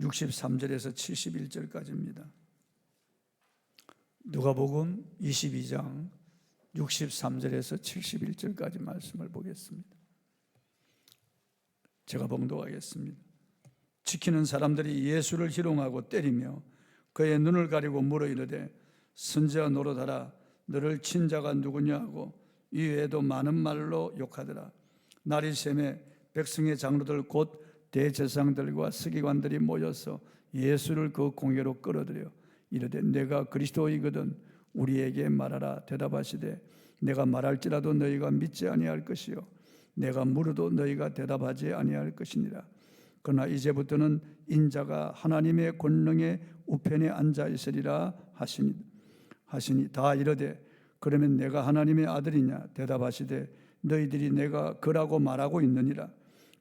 63절에서 71절까지입니다. 누가복음 22장 63절에서 71절까지 말씀을 보겠습니다. 제가 봉독하겠습니다. 지키는 사람들이 예수를 희롱하고 때리며 그의 눈을 가리고 물어 이르되 선지자 노릇하라, 너를 친 자가 누구냐 하고 이외에도 많은 말로 욕하더라. 날이 새매 백성의 장로들 곧 대제사장들과 서기관들이 모여서 예수를 그 공회로 끌어들여 이르되 내가 그리스도이거든 우리에게 말하라. 대답하시되 내가 말할지라도 너희가 믿지 아니할 것이요 내가 물어도 너희가 대답하지 아니할 것이니라. 그러나 이제부터는 인자가 하나님의 권능의 우편에 앉아 있으리라 하시니 다 이르되 그러면 내가 하나님의 아들이냐. 대답하시되 너희들이 내가 그라고 말하고 있느니라.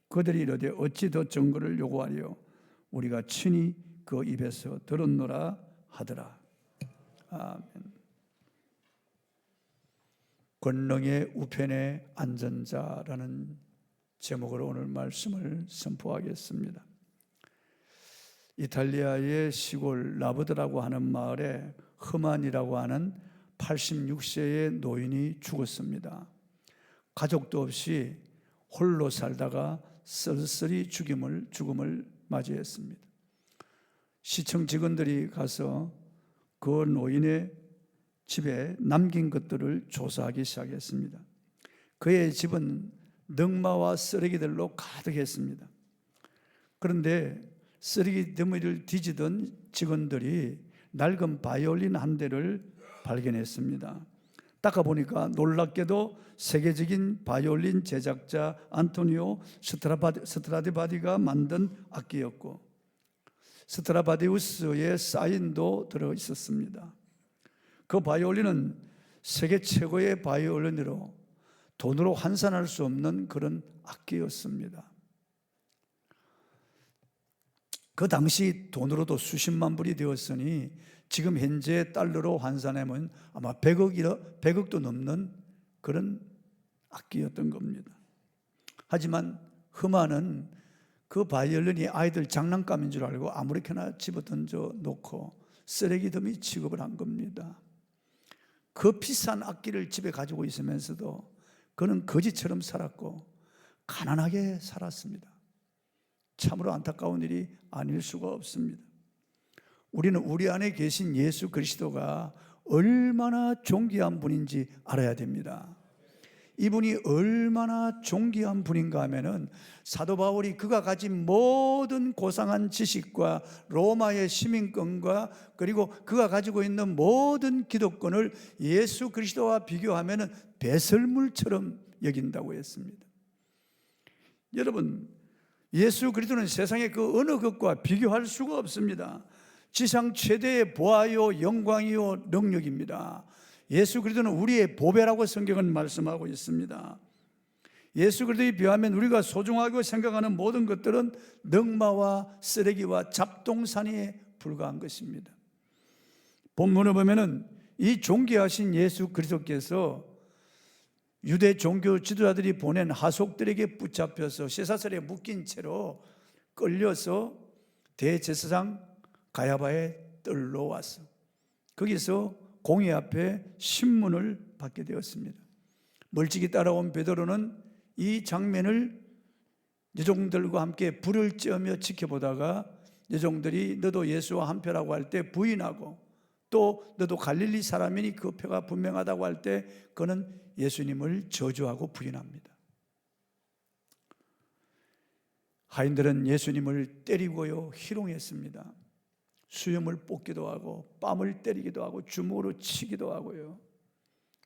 그들이 이르되 어찌 더 증거를 요구하리요. 우리가 친히 그 입에서 들었노라 하더라. 아멘. 권능의 우편에 앉은 자라는 제목으로 오늘 말씀을 선포하겠습니다. 이탈리아의 시골 라브드라고 하는 마을에 흐만이라고 하는 86세의 노인이 죽었습니다. 가족도 없이 홀로 살다가 쓸쓸히 죽음을 맞이했습니다. 시청 직원들이 가서 그 노인의 집에 남긴 것들을 조사하기 시작했습니다. 그의 집은 넝마와 쓰레기들로 가득했습니다. 그런데 쓰레기 더미를 뒤지던 직원들이 낡은 바이올린 한 대를 발견했습니다. 닦아보니까 놀랍게도 세계적인 바이올린 제작자 안토니오 스트라디바디가 만든 악기였고 스트라바디우스의 사인도 들어있었습니다. 그 바이올린은 세계 최고의 바이올린으로 돈으로 환산할 수 없는 그런 악기였습니다. 그 당시 돈으로도 수십만 불이 되었으니 지금 현재 달러로 환산하면 아마 100억도 넘는 그런 악기였던 겁니다. 하지만 흐만은 그 바이올린이 아이들 장난감인 줄 알고 아무렇게나 집어던져 놓고 쓰레기 더미 취급을 한 겁니다. 그 비싼 악기를 집에 가지고 있으면서도 그는 거지처럼 살았고 가난하게 살았습니다. 참으로 안타까운 일이 아닐 수가 없습니다. 우리는 우리 안에 계신 예수 그리스도가 얼마나 존귀한 분인지 알아야 됩니다. 이분이 얼마나 존귀한 분인가 하면은 사도 바울이 그가 가진 모든 고상한 지식과 로마의 시민권과 그리고 그가 가지고 있는 모든 기득권을 예수 그리스도와 비교하면은 배설물처럼 여긴다고 했습니다. 여러분, 예수 그리스도는 세상의 그 어느 것과 비교할 수가 없습니다. 지상 최대의 보아요 영광이요 능력입니다. 예수 그리스도는 우리의 보배라고 성경은 말씀하고 있습니다. 예수 그리스도에 비하면 우리가 소중하고 생각하는 모든 것들은 넝마와 쓰레기와 잡동사니에 불과한 것입니다. 본문을 보면은 이 존귀하신 예수 그리스도께서 유대 종교 지도자들이 보낸 하속들에게 붙잡혀서 쇠사슬에 묶인 채로 끌려서 대제사장 가야바의 뜰로 왔어. 거기서 공회 앞에 신문을 받게 되었습니다. 멀찍이 따라온 베드로는 이 장면을 여종들과 함께 불을 쬐며 지켜보다가 여종들이 너도 예수와 한 표라고 할 때 부인하고 또 너도 갈릴리 사람이니 그 표가 분명하다고 할 때 그는 예수님을 저주하고 부인합니다. 하인들은 예수님을 때리고요 희롱했습니다. 수염을 뽑기도 하고 뺨을 때리기도 하고 주먹으로 치기도 하고요.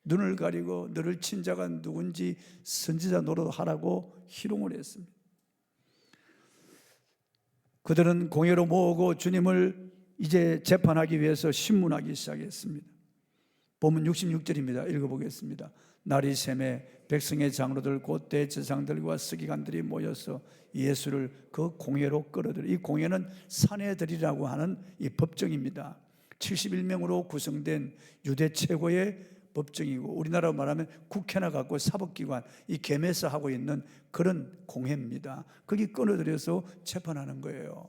눈을 가리고 너를 친 자가 누군지 선지자 노릇하라고 희롱을 했습니다. 그들은 공회로 모으고 주님을 이제 재판하기 위해서 신문하기 시작했습니다. 본문 66절입니다. 읽어보겠습니다. 날이 새매 백성의 장로들 곧 대제사장들과 서기관들이 모여서 예수를 그 공회로 끌어들여. 이 공회는 산헤드린이라고 하는 이 법정입니다. 71명으로 구성된 유대 최고의 법정이고 우리나라로 말하면 국회나 갖고 사법기관 이 겸해서 하고 있는 그런 공회입니다. 거기 끌어들여서 재판하는 거예요.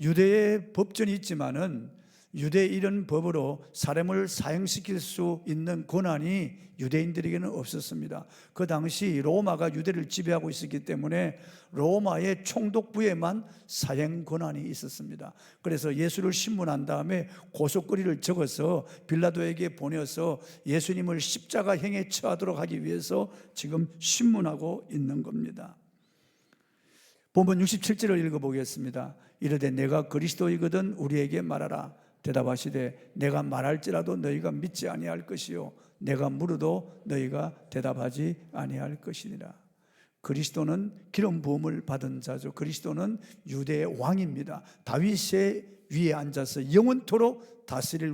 유대의 법전이 있지만은 유대 이런 법으로 사람을 사형시킬 수 있는 권한이 유대인들에게는 없었습니다. 그 당시 로마가 유대를 지배하고 있었기 때문에 로마의 총독부에만 사형 권한이 있었습니다. 그래서 예수를 신문한 다음에 고속거리를 적어서 빌라도에게 보내서 예수님을 십자가형에 처하도록 하기 위해서 지금 신문하고 있는 겁니다. 본문 67절을 읽어보겠습니다. 이르되 내가 그리스도이거든 우리에게 말하라. 대답하시되 내가 말할지라도 너희가 믿지 아니할 것이요 내가 물어도 너희가 대답하지 아니할 것이니라. 그리스도는 기름 부음을 받은 자죠. 그리스도는 유대의 왕입니다. 다윗의 위에 앉아서 영원토록 다스릴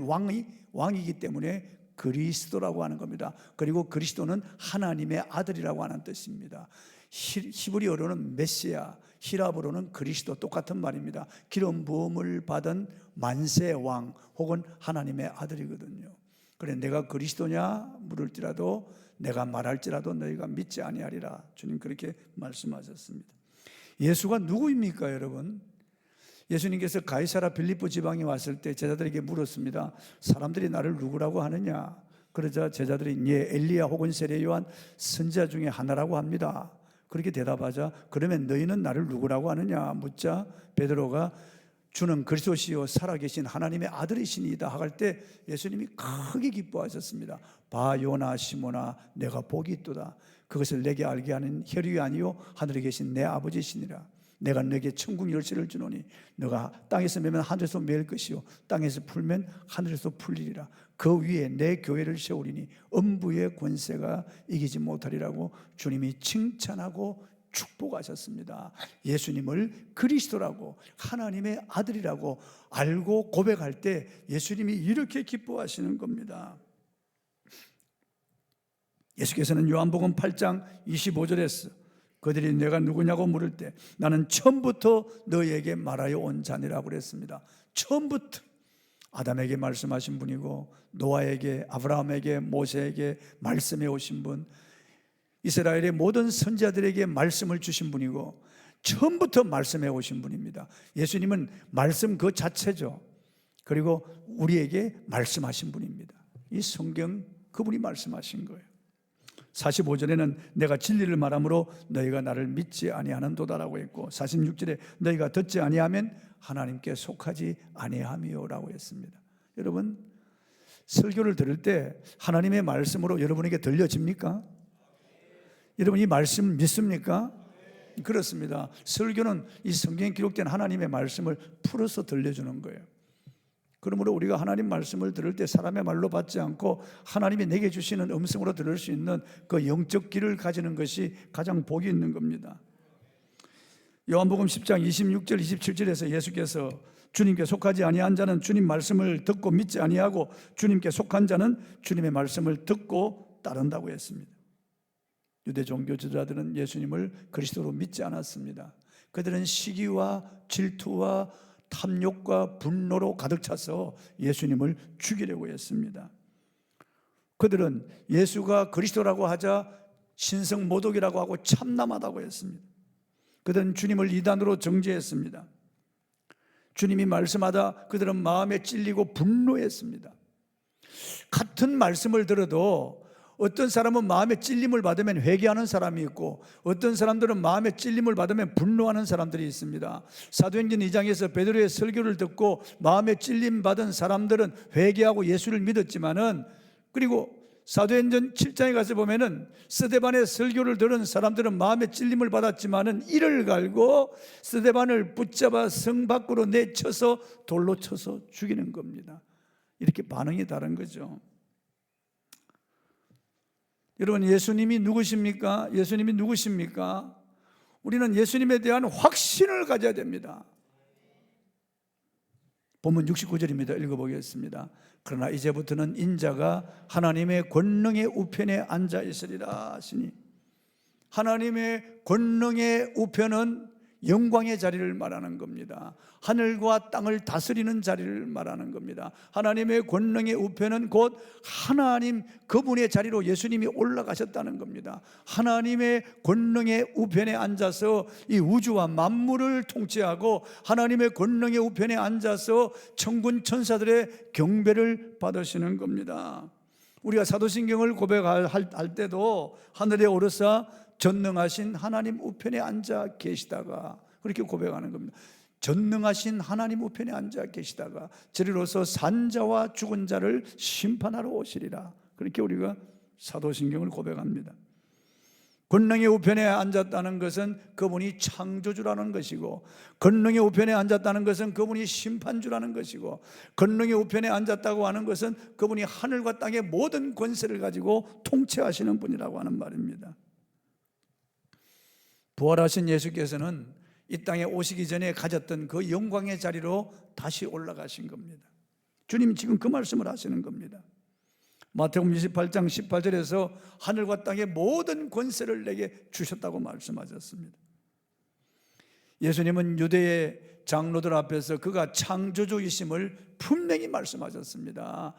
왕이기 때문에 그리스도라고 하는 겁니다. 그리고 그리스도는 하나님의 아들이라고 하는 뜻입니다. 히브리어로는 메시아, 히랍어로는 그리스도, 똑같은 말입니다. 기름 부음을 받은 만세 왕 혹은 하나님의 아들이거든요. 그래 내가 그리스도냐 물을지라도 내가 말할지라도 너희가 믿지 아니하리라. 주님 그렇게 말씀하셨습니다. 예수가 누구입니까, 여러분? 예수님께서 가이사라 빌립보 지방에 왔을 때 제자들에게 물었습니다. 사람들이 나를 누구라고 하느냐? 그러자 제자들이 예, 엘리야 혹은 세례 요한 선지자 중에 하나라고 합니다. 그렇게 대답하자 그러면 너희는 나를 누구라고 하느냐 묻자 베드로가 주는 그리스도시요 살아계신 하나님의 아들이시니이다 할 때 예수님이 크게 기뻐하셨습니다. 봐 요나 시모나 내가 복이 있도다. 그것을 내게 알게 하는 혈육이 아니요 하늘에 계신 내 아버지시니라. 내가 너에게 천국 열쇠를 주노니 너가 땅에서 매면 하늘에서 매일 것이요 땅에서 풀면 하늘에서 풀리리라. 그 위에 내 교회를 세우리니 음부의 권세가 이기지 못하리라고 주님이 칭찬하고 축복하셨습니다. 예수님을 그리스도라고 하나님의 아들이라고 알고 고백할 때 예수님이 이렇게 기뻐하시는 겁니다. 예수께서는 요한복음 8장 25절에서 그들이 내가 누구냐고 물을 때 나는 처음부터 너희에게 말하여 온 자니라고 그랬습니다. 처음부터 아담에게 말씀하신 분이고 노아에게, 아브라함에게, 모세에게 말씀해 오신 분, 이스라엘의 모든 선지자들에게 말씀을 주신 분이고 처음부터 말씀해 오신 분입니다. 예수님은 말씀 그 자체죠. 그리고 우리에게 말씀하신 분입니다. 이 성경 그분이 말씀하신 거예요. 45절에는 내가 진리를 말함으로 너희가 나를 믿지 아니하는도다라고 했고 46절에 너희가 듣지 아니하면 하나님께 속하지 아니함이요라고 했습니다. 여러분 설교를 들을 때 하나님의 말씀으로 여러분에게 들려집니까? 여러분 이 말씀 믿습니까? 그렇습니다. 설교는 이 성경에 기록된 하나님의 말씀을 풀어서 들려주는 거예요. 그러므로 우리가 하나님 말씀을 들을 때 사람의 말로 받지 않고 하나님이 내게 주시는 음성으로 들을 수 있는 그 영적 귀를 가지는 것이 가장 복이 있는 겁니다. 요한복음 10장 26절 27절에서 예수께서 주님께 속하지 아니한 자는 주님 말씀을 듣고 믿지 아니하고 주님께 속한 자는 주님의 말씀을 듣고 따른다고 했습니다. 유대 종교 지도자들은 예수님을 그리스도로 믿지 않았습니다. 그들은 시기와 질투와 탐욕과 분노로 가득 차서 예수님을 죽이려고 했습니다. 그들은 예수가 그리스도라고 하자 신성모독이라고 하고 참남하다고 했습니다. 그들은 주님을 이단으로 정죄했습니다. 주님이 말씀하다 그들은 마음에 찔리고 분노했습니다. 같은 말씀을 들어도 어떤 사람은 마음에 찔림을 받으면 회개하는 사람이 있고 어떤 사람들은 마음에 찔림을 받으면 분노하는 사람들이 있습니다. 사도행전 2장에서 베드로의 설교를 듣고 마음에 찔림 받은 사람들은 회개하고 예수를 믿었지만은 그리고 사도행전 7장에 가서 보면은 스데반의 설교를 들은 사람들은 마음에 찔림을 받았지만은 이를 갈고 스데반을 붙잡아 성 밖으로 내쳐서 돌로 쳐서 죽이는 겁니다. 이렇게 반응이 다른 거죠. 여러분 예수님이 누구십니까? 예수님이 누구십니까? 우리는 예수님에 대한 확신을 가져야 됩니다. 본문 69절입니다. 읽어보겠습니다. 그러나 이제부터는 인자가 하나님의 권능의 우편에 앉아 있으리라 하시니 하나님의 권능의 우편은 영광의 자리를 말하는 겁니다. 하늘과 땅을 다스리는 자리를 말하는 겁니다. 하나님의 권능의 우편은 곧 하나님 그분의 자리로 예수님이 올라가셨다는 겁니다. 하나님의 권능의 우편에 앉아서 이 우주와 만물을 통치하고 하나님의 권능의 우편에 앉아서 천군 천사들의 경배를 받으시는 겁니다. 우리가 사도신경을 고백할 때도 하늘에 오르사 전능하신 하나님 우편에 앉아 계시다가 그렇게 고백하는 겁니다. 전능하신 하나님 우편에 앉아 계시다가 저리로서 산자와 죽은 자를 심판하러 오시리라. 그렇게 우리가 사도신경을 고백합니다. 권능의 우편에 앉았다는 것은 그분이 창조주라는 것이고, 권능의 우편에 앉았다는 것은 그분이 심판주라는 것이고, 권능의 우편에 앉았다고 하는 것은 그분이 하늘과 땅의 모든 권세를 가지고 통치하시는 분이라고 하는 말입니다. 부활하신 예수께서는 이 땅에 오시기 전에 가졌던 그 영광의 자리로 다시 올라가신 겁니다. 주님 지금 그 말씀을 하시는 겁니다. 마태복음 28장 18절에서 하늘과 땅의 모든 권세를 내게 주셨다고 말씀하셨습니다. 예수님은 유대의 장로들 앞에서 그가 창조주이심을 분명히 말씀하셨습니다.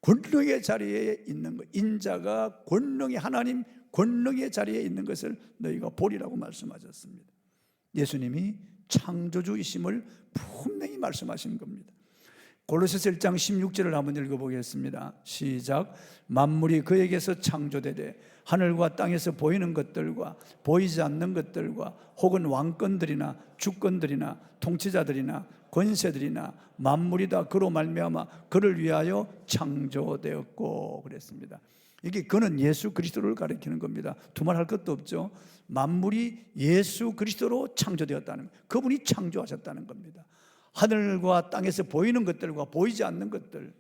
권능의 자리에 있는 것, 인자가 권능의 하나님 권능의 자리에 있는 것을 너희가 보리라고 말씀하셨습니다. 예수님이 창조주이심을 분명히 말씀하신 겁니다. 골로새서 1장 16절을 한번 읽어보겠습니다. 시작. 만물이 그에게서 창조되되 하늘과 땅에서 보이는 것들과 보이지 않는 것들과 혹은 왕권들이나 주권들이나 통치자들이나 권세들이나 만물이 다 그로 말미암아 그를 위하여 창조되었고 그랬습니다. 이게 그는 예수 그리스도를 가리키는 겁니다. 두말할 것도 없죠. 만물이 예수 그리스도로 창조되었다는 것, 그분이 창조하셨다는 겁니다. 하늘과 땅에서 보이는 것들과 보이지 않는 것들,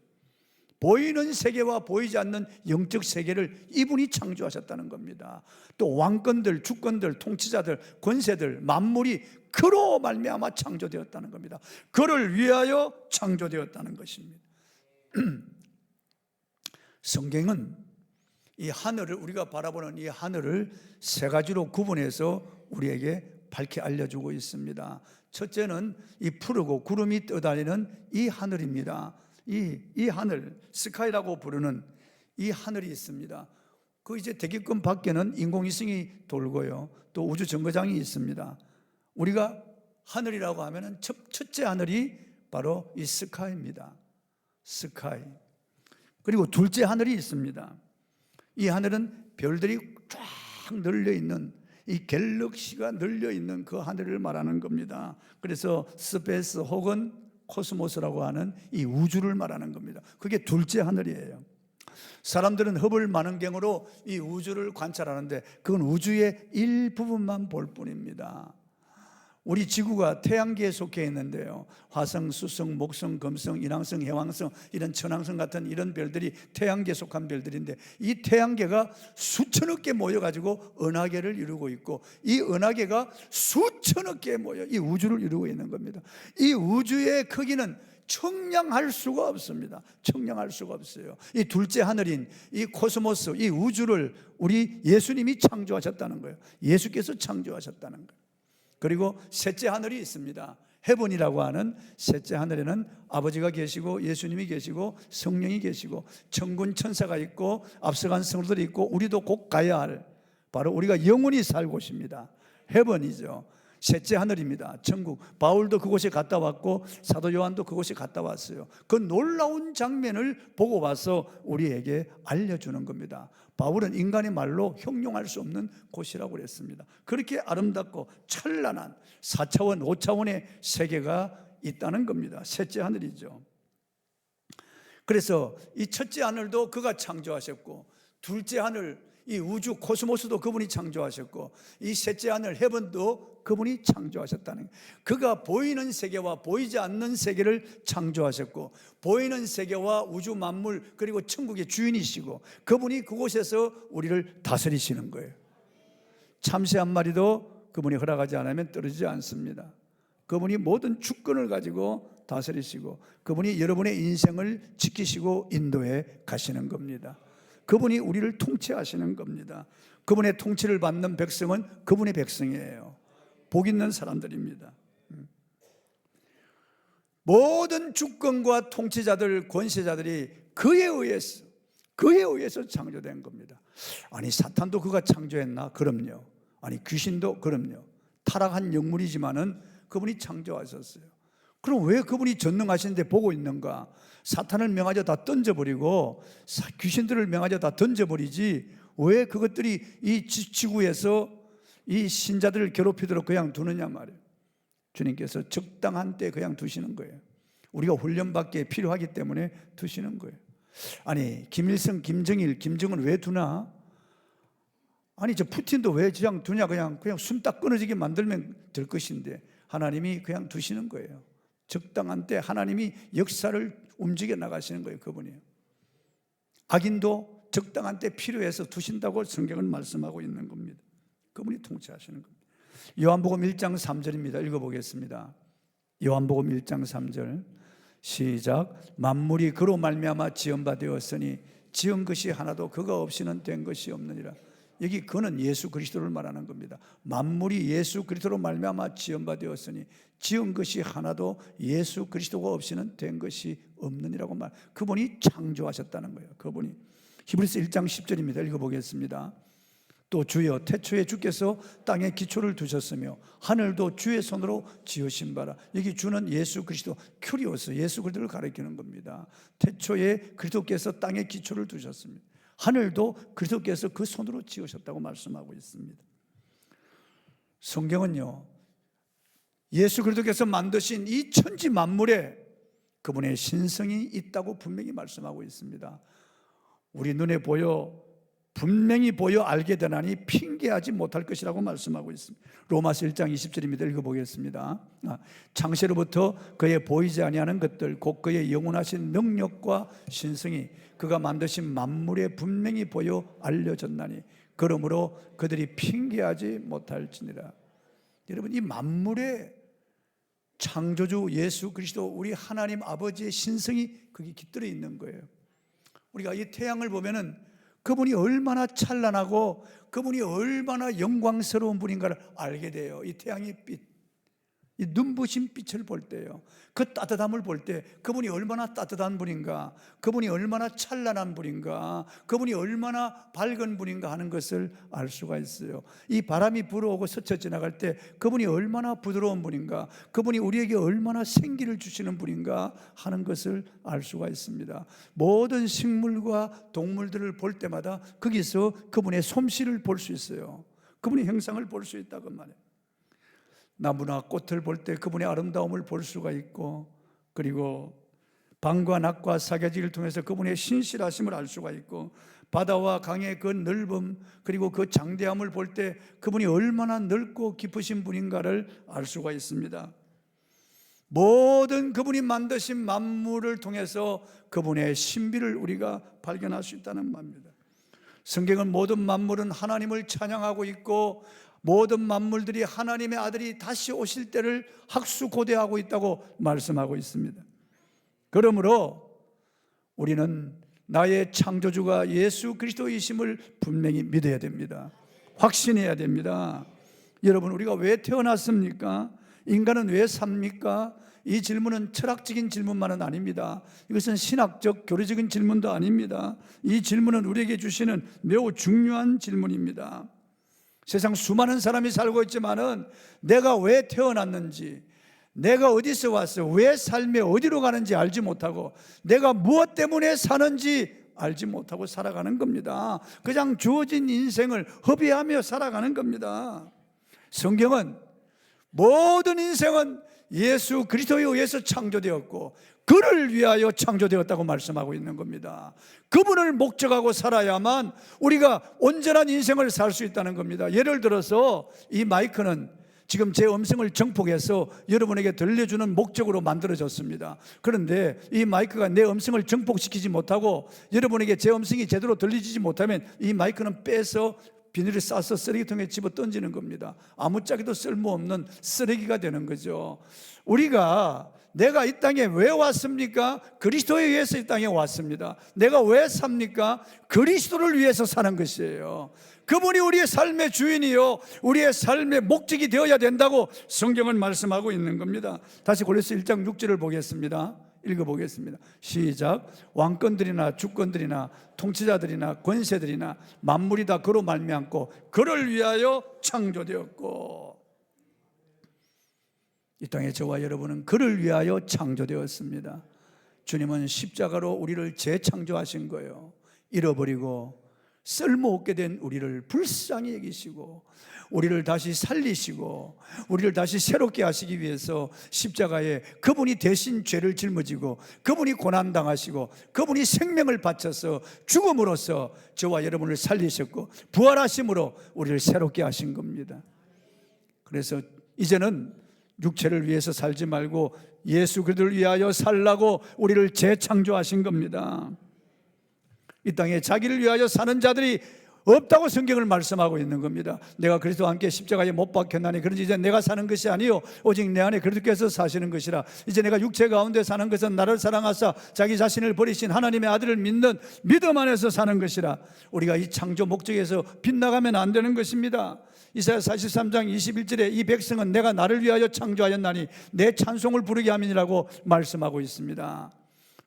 보이는 세계와 보이지 않는 영적 세계를 이분이 창조하셨다는 겁니다. 또 왕권들, 주권들, 통치자들, 권세들, 만물이 그로 말미암아 창조되었다는 겁니다. 그를 위하여 창조되었다는 것입니다. 성경은 이 하늘을, 우리가 바라보는 이 하늘을 세 가지로 구분해서 우리에게 밝히 알려주고 있습니다. 첫째는 이 푸르고 구름이 떠다니는 이 하늘입니다. 이 하늘, 스카이라고 부르는 이 하늘이 있습니다. 그 이제 대기권 밖에는 인공위성이 돌고요, 또 우주 정거장이 있습니다. 우리가 하늘이라고 하면은 첫째 하늘이 바로 이 스카이입니다. 스카이. 그리고 둘째 하늘이 있습니다. 이 하늘은 별들이 쫙 널려 있는, 이 갤럭시가 널려 있는 그 하늘을 말하는 겁니다. 그래서 스페이스 혹은 코스모스라고 하는 이 우주를 말하는 겁니다. 그게 둘째 하늘이에요. 사람들은 허블 망원경으로 이 우주를 관찰하는데 그건 우주의 일부분만 볼 뿐입니다. 우리 지구가 태양계에 속해 있는데요, 화성, 수성, 목성, 금성, 인왕성, 해왕성, 이런 천왕성 같은 이런 별들이 태양계에 속한 별들인데, 이 태양계가 수천억 개 모여가지고 은하계를 이루고 있고, 이 은하계가 수천억 개 모여 이 우주를 이루고 있는 겁니다. 이 우주의 크기는 청량할 수가 없습니다. 청량할 수가 없어요. 이 둘째 하늘인 이 코스모스, 이 우주를 우리 예수님이 창조하셨다는 거예요. 예수께서 창조하셨다는 거예요. 그리고 셋째 하늘이 있습니다. 헤븐이라고 하는 셋째 하늘에는 아버지가 계시고 예수님이 계시고 성령이 계시고 천군 천사가 있고 앞서간 성도들이 있고 우리도 곧 가야 할, 바로 우리가 영원히 살 곳입니다. 헤븐이죠. 셋째 하늘입니다. 천국. 바울도 그곳에 갔다 왔고 사도 요한도 그곳에 갔다 왔어요. 그 놀라운 장면을 보고 와서 우리에게 알려주는 겁니다. 바울은 인간의 말로 형용할 수 없는 곳이라고 그랬습니다. 그렇게 아름답고 찬란한 4차원, 5차원의 세계가 있다는 겁니다. 셋째 하늘이죠. 그래서 이 첫째 하늘도 그가 창조하셨고, 둘째 하늘, 이 우주 코스모스도 그분이 창조하셨고, 이 셋째 하늘 헤븐도 그분이 창조하셨다는 거예요. 그가 보이는 세계와 보이지 않는 세계를 창조하셨고, 보이는 세계와 우주 만물 그리고 천국의 주인이시고, 그분이 그곳에서 우리를 다스리시는 거예요. 참새 한 마리도 그분이 허락하지 않으면 떨어지지 않습니다. 그분이 모든 주권을 가지고 다스리시고, 그분이 여러분의 인생을 지키시고 인도해 가시는 겁니다. 그분이 우리를 통치하시는 겁니다. 그분의 통치를 받는 백성은 그분의 백성이에요. 복 있는 사람들입니다. 모든 주권과 통치자들, 권세자들이 그에 의해서 창조된 겁니다. 아니, 사탄도 그가 창조했나? 그럼요. 아니, 귀신도 그럼요. 타락한 영물이지만은 그분이 창조하셨어요. 그럼 왜 그분이 전능하신데 보고 있는가? 사탄을 명하여 다 던져버리고 귀신들을 명하여 다 던져버리지 왜 그것들이 이 지구에서 이 신자들을 괴롭히도록 그냥 두느냐 말이에요. 주님께서 적당한 때 그냥 두시는 거예요. 우리가 훈련받기에 필요하기 때문에 두시는 거예요. 아니, 김일성, 김정일, 김정은 왜 두나? 아니, 저 푸틴도 왜 그냥 두냐? 그냥 숨 딱 끊어지게 만들면 될 것인데 하나님이 그냥 두시는 거예요. 적당한 때 하나님이 역사를 움직여 나가시는 거예요. 그분이. 악인도 적당한 때 필요해서 두신다고 성경은 말씀하고 있는 겁니다. 그분이 통치하시는 겁니다. 요한복음 1장 3절입니다. 읽어보겠습니다. 요한복음 1장 3절 시작. 만물이 그로 말미암아 지은 바 되었으니 지은 것이 하나도 그가 없이는 된 것이 없느니라. 여기 그는 예수 그리스도를 말하는 겁니다. 만물이 예수 그리스도로 말미암아 지은 바 되었으니 지은 것이 하나도 예수 그리스도가 없이는 된 것이 없느니라고 말. 그분이 창조하셨다는 거예요. 그분이. 히브리서 1장 10절입니다. 읽어보겠습니다. 또 주여 태초에 주께서 땅에 기초를 두셨으며 하늘도 주의 손으로 지으신 바라. 여기 주는 예수 그리스도, 큐리오스, 예수 그리스도를 가리키는 겁니다. 태초에 그리스도께서 땅에 기초를 두셨습니다. 하늘도 그리스도께서 그 손으로 지으셨다고 말씀하고 있습니다. 성경은요, 예수 그리스도께서 만드신 이 천지 만물에 그분의 신성이 있다고 분명히 말씀하고 있습니다. 우리 눈에 분명히 보여 알게 되나니 핑계하지 못할 것이라고 말씀하고 있습니다. 로마서 1장 20절입니다. 읽어보겠습니다. 창세로부터 그의 보이지 아니하는 것들 곧 그의 영원하신 능력과 신성이 그가 만드신 만물에 분명히 보여 알려졌나니 그러므로 그들이 핑계하지 못할지니라. 여러분, 이 만물의 창조주 예수 그리스도 우리 하나님 아버지의 신성이 거기 깃들어 있는 거예요. 우리가 이 태양을 보면은 그분이 얼마나 찬란하고 그분이 얼마나 영광스러운 분인가를 알게 돼요. 이 태양의 빛, 이 눈부신 빛을 볼 때요, 그 따뜻함을 볼 때 그분이 얼마나 따뜻한 분인가, 그분이 얼마나 찬란한 분인가, 그분이 얼마나 밝은 분인가 하는 것을 알 수가 있어요. 이 바람이 불어오고 스쳐 지나갈 때 그분이 얼마나 부드러운 분인가, 그분이 우리에게 얼마나 생기를 주시는 분인가 하는 것을 알 수가 있습니다. 모든 식물과 동물들을 볼 때마다 거기서 그분의 솜씨를 볼 수 있어요. 그분의 형상을 볼 수 있다고 말해요. 나무나 꽃을 볼 때 그분의 아름다움을 볼 수가 있고, 그리고 밤과 낮과 사계절을 통해서 그분의 신실하심을 알 수가 있고, 바다와 강의 그 넓음 그리고 그 장대함을 볼 때 그분이 얼마나 넓고 깊으신 분인가를 알 수가 있습니다. 모든 그분이 만드신 만물을 통해서 그분의 신비를 우리가 발견할 수 있다는 말입니다. 성경은 모든 만물은 하나님을 찬양하고 있고 모든 만물들이 하나님의 아들이 다시 오실 때를 학수고대하고 있다고 말씀하고 있습니다. 그러므로 우리는 나의 창조주가 예수 그리스도이심을 분명히 믿어야 됩니다. 확신해야 됩니다. 여러분, 우리가 왜 태어났습니까? 인간은 왜 삽니까? 이 질문은 철학적인 질문만은 아닙니다. 이것은 신학적 교리적인 질문도 아닙니다. 이 질문은 우리에게 주시는 매우 중요한 질문입니다. 세상 수많은 사람이 살고 있지만은 내가 왜 태어났는지, 내가 어디서 왔어, 왜 삶에 어디로 가는지 알지 못하고 내가 무엇 때문에 사는지 알지 못하고 살아가는 겁니다. 그냥 주어진 인생을 허비하며 살아가는 겁니다. 성경은 모든 인생은 예수 그리스도에 의해서 창조되었고 그를 위하여 창조되었다고 말씀하고 있는 겁니다. 그분을 목적하고 살아야만 우리가 온전한 인생을 살 수 있다는 겁니다. 예를 들어서 이 마이크는 지금 제 음성을 정복해서 여러분에게 들려주는 목적으로 만들어졌습니다. 그런데 이 마이크가 내 음성을 정복시키지 못하고 여러분에게 제 음성이 제대로 들리지 못하면 이 마이크는 빼서 비닐을 싸서 쓰레기통에 집어 던지는 겁니다. 아무짝에도 쓸모없는 쓰레기가 되는 거죠. 우리가 내가 이 땅에 왜 왔습니까? 그리스도에 의해서 이 땅에 왔습니다. 내가 왜 삽니까? 그리스도를 위해서 사는 것이에요. 그분이 우리의 삶의 주인이요 우리의 삶의 목적이 되어야 된다고 성경은 말씀하고 있는 겁니다. 다시 골로새 1장 6절을 보겠습니다. 읽어보겠습니다. 시작. 왕권들이나 주권들이나 통치자들이나 권세들이나 만물이 다 그로 말미암고 그를 위하여 창조되었고, 이 땅에 저와 여러분은 그를 위하여 창조되었습니다. 주님은 십자가로 우리를 재창조하신 거예요. 잃어버리고 쓸모없게 된 우리를 불쌍히 여기시고 우리를 다시 살리시고 우리를 다시 새롭게 하시기 위해서 십자가에 그분이 대신 죄를 짊어지고 그분이 고난당하시고 그분이 생명을 바쳐서 죽음으로써 저와 여러분을 살리셨고 부활하심으로 우리를 새롭게 하신 겁니다. 그래서 이제는 육체를 위해서 살지 말고 예수 그리스도를 위하여 살라고 우리를 재창조하신 겁니다. 이 땅에 자기를 위하여 사는 자들이 없다고 성경을 말씀하고 있는 겁니다. 내가 그리스도와 함께 십자가에 못 박혔나니 그런지 이제 내가 사는 것이 아니요 오직 내 안에 그리스도께서 사시는 것이라. 이제 내가 육체 가운데 사는 것은 나를 사랑하사 자기 자신을 버리신 하나님의 아들을 믿는 믿음 안에서 사는 것이라. 우리가 이 창조 목적에서 빗나가면 안 되는 것입니다. 이사야 43장 21절에 이 백성은 내가 나를 위하여 창조하였나니 내 찬송을 부르게 함이니라고 말씀하고 있습니다.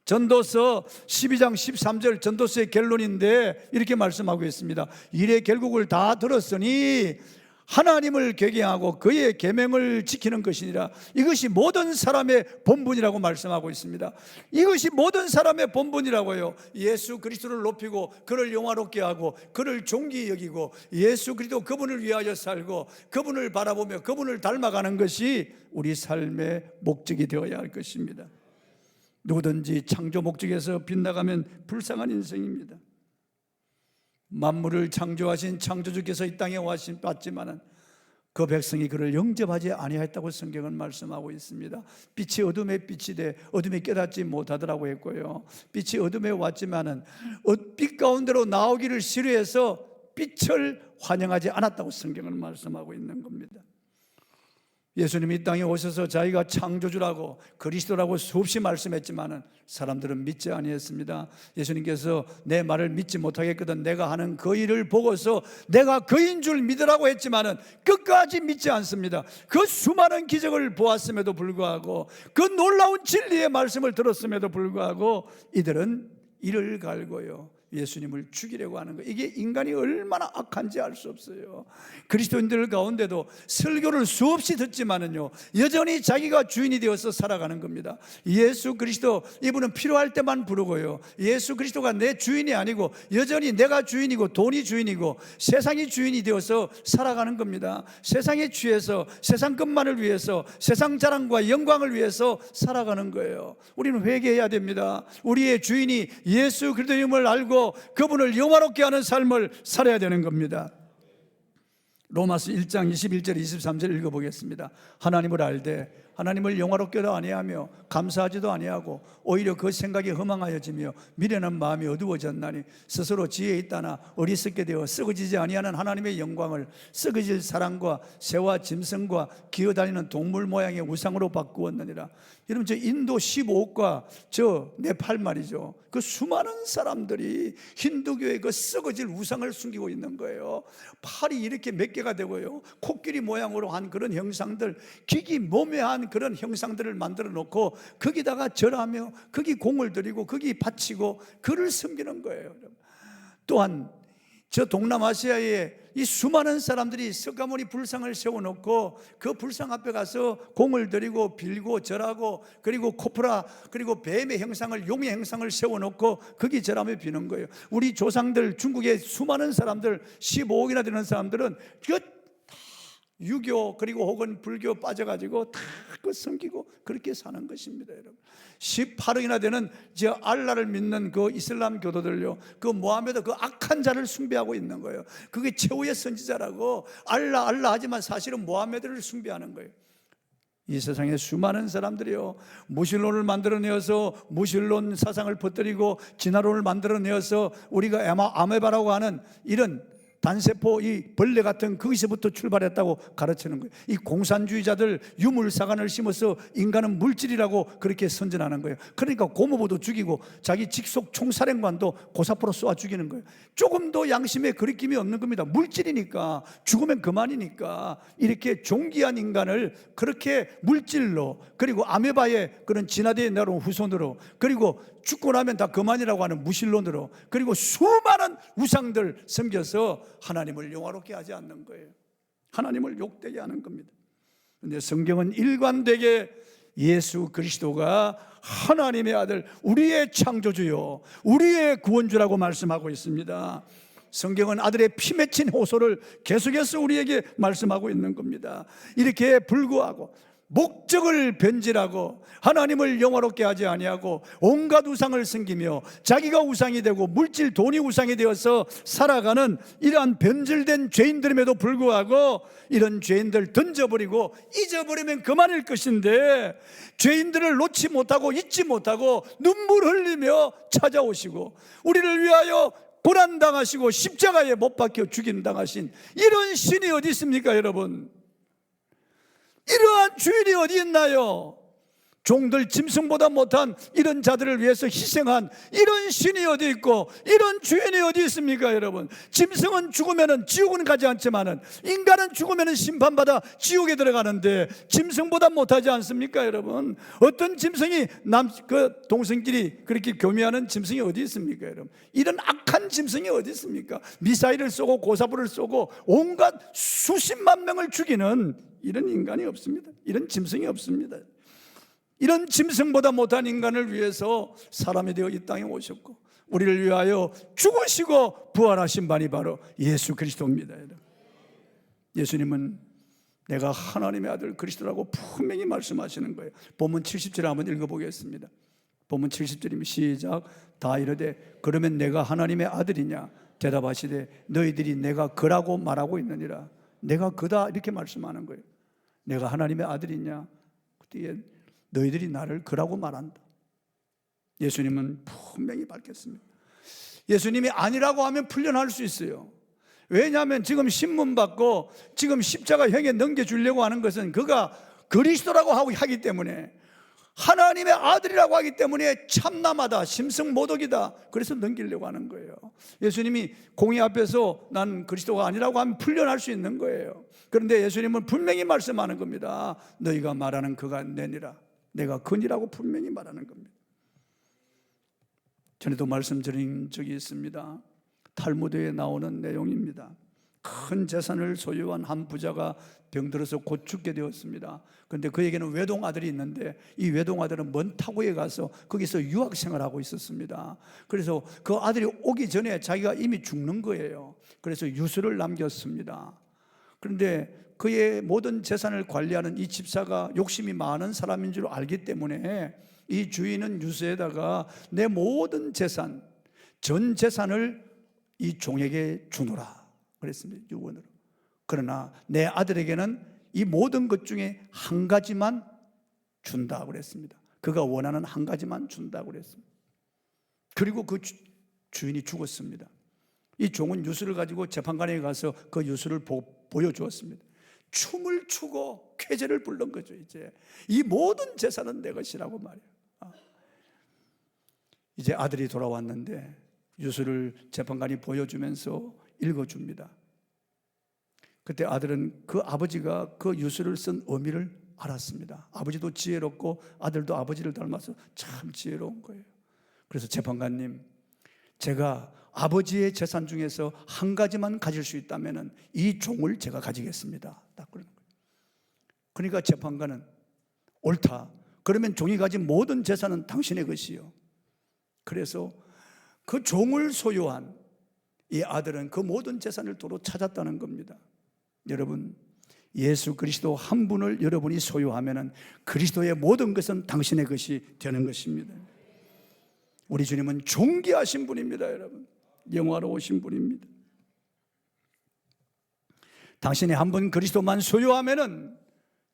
전도서 12장 13절 전도서의 결론인데 이렇게 말씀하고 있습니다. 일의 결국을 다 들었으니 하나님을 경외하고 그의 계명을 지키는 것이니라. 이것이 모든 사람의 본분이라고 말씀하고 있습니다. 이것이 모든 사람의 본분이라고요. 예수 그리스도를 높이고 그를 영화롭게 하고 그를 존귀히 여기고 예수 그리스도 그분을 위하여 살고 그분을 바라보며 그분을 닮아가는 것이 우리 삶의 목적이 되어야 할 것입니다. 누구든지 창조 목적에서 빗나가면 불쌍한 인생입니다. 만물을 창조하신 창조주께서 이 땅에 왔지만은 그 백성이 그를 영접하지 아니하였다고 성경은 말씀하고 있습니다. 빛이 어둠에 빛이 돼 어둠이 깨닫지 못하더라고 했고요. 빛이 어둠에 왔지만은 빛 가운데로 나오기를 싫어해서 빛을 환영하지 않았다고 성경은 말씀하고 있는 겁니다. 예수님이 이 땅에 오셔서 자기가 창조주라고 그리스도라고 수없이 말씀했지만은 사람들은 믿지 아니했습니다. 예수님께서 내 말을 믿지 못하겠거든 내가 하는 그 일을 보고서 내가 그인 줄 믿으라고 했지만은 끝까지 믿지 않습니다. 그 수많은 기적을 보았음에도 불구하고 그 놀라운 진리의 말씀을 들었음에도 불구하고 이들은 이를 갈고요 예수님을 죽이려고 하는 거, 이게 인간이 얼마나 악한지 알 수 없어요. 그리스도인들 가운데도 설교를 수없이 듣지만은요 여전히 자기가 주인이 되어서 살아가는 겁니다. 예수 그리스도 이분은 필요할 때만 부르고요 예수 그리스도가 내 주인이 아니고 여전히 내가 주인이고 돈이 주인이고 세상이 주인이 되어서 살아가는 겁니다. 세상에 취해서 세상 것만을 위해서 세상 자랑과 영광을 위해서 살아가는 거예요. 우리는 회개해야 됩니다. 우리의 주인이 예수 그리스도임을 알고 그분을 영화롭게 하는 삶을 살아야 되는 겁니다. 로마서 1장 21절 23절 읽어보겠습니다. 하나님을 알되 하나님을 영화롭게도 아니하며 감사하지도 아니하고 오히려 그 생각이 허망하여지며 미련한 마음이 어두워졌나니 스스로 지혜 있다나 어리석게 되어 썩어지지 아니하는 하나님의 영광을 썩어질 사람과 새와 짐승과 기어다니는 동물 모양의 우상으로 바꾸었느니라. 여러분 저 인도 15억과 저 네팔 말이죠. 그 수많은 사람들이 힌두교의 그 썩어질 우상을 숨기고 있는 거예요. 팔이 이렇게 몇 개가 되고요 코끼리 모양으로 한 그런 형상들, 기기모매한 그런 형상들을 만들어 놓고 거기다가 절하며 거기 공을 들이고 거기 바치고 그를 섬기는 거예요. 또한 저 동남아시아에 이 수많은 사람들이 석가모니 불상을 세워놓고 그 불상 앞에 가서 공을 들이고 빌고 절하고 그리고 코프라 그리고 뱀의 형상을 용의 형상을 세워놓고 거기 절하며 비는 거예요. 우리 조상들 중국의 수많은 사람들 15억이나 되는 사람들은 유교 그리고 혹은 불교 빠져가지고 다 그 섬기고 그렇게 사는 것입니다. 여러분 18억이나 되는 저 알라를 믿는 그 이슬람 교도들요 그 모하메드 그 악한 자를 숭배하고 있는 거예요. 그게 최후의 선지자라고 알라 하지만 사실은 모하메드를 숭배하는 거예요. 이 세상에 수많은 사람들이요 무신론을 만들어내어서 무신론 사상을 퍼뜨리고 진화론을 만들어내어서 우리가 아메바라고 하는 이런 단세포 이 벌레 같은 거기서부터 출발했다고 가르치는 거예요. 이 공산주의자들 유물사관을 심어서 인간은 물질이라고 그렇게 선전하는 거예요. 그러니까 고모부도 죽이고 자기 직속 총사령관도 고사포로 쏘아 죽이는 거예요. 조금도 양심에 거리낌이 없는 겁니다. 물질이니까, 죽으면 그만이니까 이렇게 존귀한 인간을 그렇게 물질로, 그리고 아메바의 그런 진화대에 내려온 후손으로, 그리고 죽고 나면 다 그만이라고 하는 무신론으로, 그리고 수많은 우상들 섬겨서 하나님을 영화롭게 하지 않는 거예요. 하나님을 욕되게 하는 겁니다. 그런데 성경은 일관되게 예수 그리스도가 하나님의 아들, 우리의 창조주요, 우리의 구원주라고 말씀하고 있습니다. 성경은 아들의 피 맺힌 호소를 계속해서 우리에게 말씀하고 있는 겁니다. 이렇게 불구하고 목적을 변질하고 하나님을 영화롭게 하지 아니하고 온갖 우상을 섬기며 자기가 우상이 되고 물질, 돈이 우상이 되어서 살아가는 이러한 변질된 죄인들임에도 불구하고 이런 죄인들 던져버리고 잊어버리면 그만일 것인데, 죄인들을 놓지 못하고 잊지 못하고 눈물 흘리며 찾아오시고 우리를 위하여 고난당하시고 십자가에 못 박혀 죽임당하신 이런 신이 어디 있습니까, 여러분? 이러한 주인이 어디 있나요? 종들 짐승보다 못한 이런 자들을 위해서 희생한 이런 신이 어디 있고 이런 주인이 어디 있습니까, 여러분? 짐승은 죽으면 지옥은 가지 않지만은 인간은 죽으면 심판받아 지옥에 들어가는데 짐승보다 못하지 않습니까, 여러분? 어떤 짐승이 동성끼리 그렇게 교미하는 짐승이 어디 있습니까, 여러분? 이런 악한 짐승이 어디 있습니까? 미사일을 쏘고 고사부를 쏘고 온갖 수십만 명을 죽이는 이런 인간이 없습니다. 이런 짐승이 없습니다. 이런 짐승보다 못한 인간을 위해서 사람이 되어 이 땅에 오셨고 우리를 위하여 죽으시고 부활하신 분이 바로 예수 그리스도입니다. 예수님은 내가 하나님의 아들 그리스도라고 분명히 말씀하시는 거예요. 본문 70절 한번 읽어보겠습니다. 본문 70절이면 시작. 다 이르되 그러면 내가 하나님의 아들이냐? 대답하시되 너희들이 내가 그라고 말하고 있느니라. 내가 그다 이렇게 말씀하는 거예요. 내가 하나님의 아들이냐? 그때 너희들이 나를 그라고 말한다. 예수님은 분명히 밝혔습니다. 예수님이 아니라고 하면 풀려날 수 있어요. 왜냐하면 지금 신문 받고 지금 십자가형에 넘겨주려고 하는 것은 그가 그리스도라고 하기 때문에, 하나님의 아들이라고 하기 때문에 참남하다, 심승모독이다, 그래서 넘기려고 하는 거예요. 예수님이 공의 앞에서 난 그리스도가 아니라고 하면 풀려날 수 있는 거예요. 그런데 예수님은 분명히 말씀하는 겁니다. 너희가 말하는 그가 내니라. 내가 그니라고 분명히 말하는 겁니다. 전에도 말씀드린 적이 있습니다. 탈무드에 나오는 내용입니다. 큰 재산을 소유한 한 부자가 병들어서 곧 죽게 되었습니다. 그런데 그에게는 외동아들이 있는데 이 외동아들은 먼 타국에 가서 거기서 유학생을 하고 있었습니다. 그래서 그 아들이 오기 전에 자기가 이미 죽는 거예요. 그래서 유서를 남겼습니다. 그런데 그의 모든 재산을 관리하는 이 집사가 욕심이 많은 사람인 줄 알기 때문에 이 주인은 유서에다가 내 모든 재산, 전 재산을 이 종에게 주노라 그랬습니다. 유언으로. 그러나 내 아들에게는 이 모든 것 중에 한 가지만 준다 그랬습니다. 그가 원하는 한 가지만 준다 그랬습니다. 그리고 그 주인이 죽었습니다. 이 종은 유서를 가지고 재판관에 가서 그 유서를 보여주었습니다. 춤을 추고 쾌제를 부른 거죠. 이제 이 모든 재산은 내 것이라고 말이에요. 이제 아들이 돌아왔는데 유서를 재판관이 보여주면서 읽어줍니다. 그때 아들은 그 아버지가 그 유서를 쓴 의미를 알았습니다. 아버지도 지혜롭고 아들도 아버지를 닮아서 참 지혜로운 거예요. 그래서 재판관님, 제가 아버지의 재산 중에서 한 가지만 가질 수 있다면 이 종을 제가 가지겠습니다. 딱 그러는 거예요. 그러니까 재판관은 옳다. 그러면 종이 가진 모든 재산은 당신의 것이요. 그래서 그 종을 소유한 이 아들은 그 모든 재산을 도로 찾았다는 겁니다. 여러분, 예수 그리스도 한 분을 여러분이 소유하면 그리스도의 모든 것은 당신의 것이 되는 것입니다. 우리 주님은 존귀하신 분입니다. 여러분, 영화로우신 분입니다. 당신이 한 번 그리스도만 소유하면은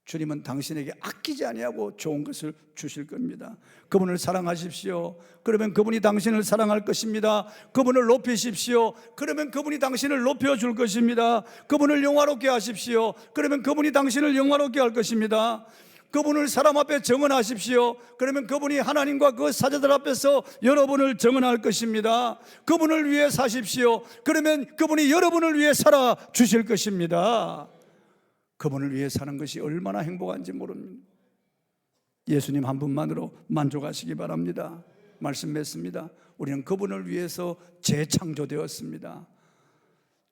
주님은 당신에게 아끼지 아니하고 좋은 것을 주실 겁니다. 그분을 사랑하십시오. 그러면 그분이 당신을 사랑할 것입니다. 그분을 높이십시오. 그러면 그분이 당신을 높여줄 것입니다. 그분을 영화롭게 하십시오. 그러면 그분이 당신을 영화롭게 할 것입니다. 그분을 사람 앞에 정언하십시오. 그러면 그분이 하나님과 그 사자들 앞에서 여러분을 정언할 것입니다. 그분을 위해 사십시오. 그러면 그분이 여러분을 위해 살아 주실 것입니다. 그분을 위해 사는 것이 얼마나 행복한지 모릅니다. 예수님 한 분만으로 만족하시기 바랍니다. 말씀 맺습니다. 우리는 그분을 위해서 재창조되었습니다.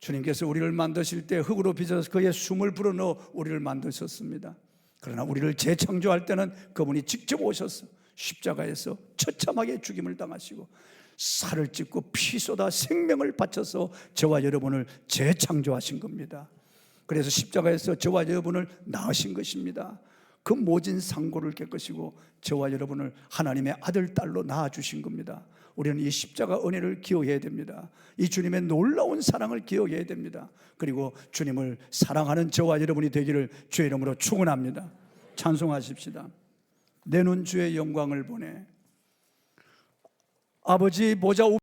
주님께서 우리를 만드실 때 흙으로 빚어서 그의 숨을 불어넣어 우리를 만드셨습니다. 그러나 우리를 재창조할 때는 그분이 직접 오셔서 십자가에서 처참하게 죽임을 당하시고 살을 찢고 피 쏟아 생명을 바쳐서 저와 여러분을 재창조하신 겁니다. 그래서 십자가에서 저와 여러분을 낳으신 것입니다. 그 모진 상고를 깨끗이고 저와 여러분을 하나님의 아들, 딸로 낳아주신 겁니다. 우리는 이 십자가 은혜를 기억해야 됩니다. 이 주님의 놀라운 사랑을 기억해야 됩니다. 그리고 주님을 사랑하는 저와 여러분이 되기를 주의 이름으로 축원합니다. 찬송하십시다. 내 눈 주의 영광을 보내. 아버지 보좌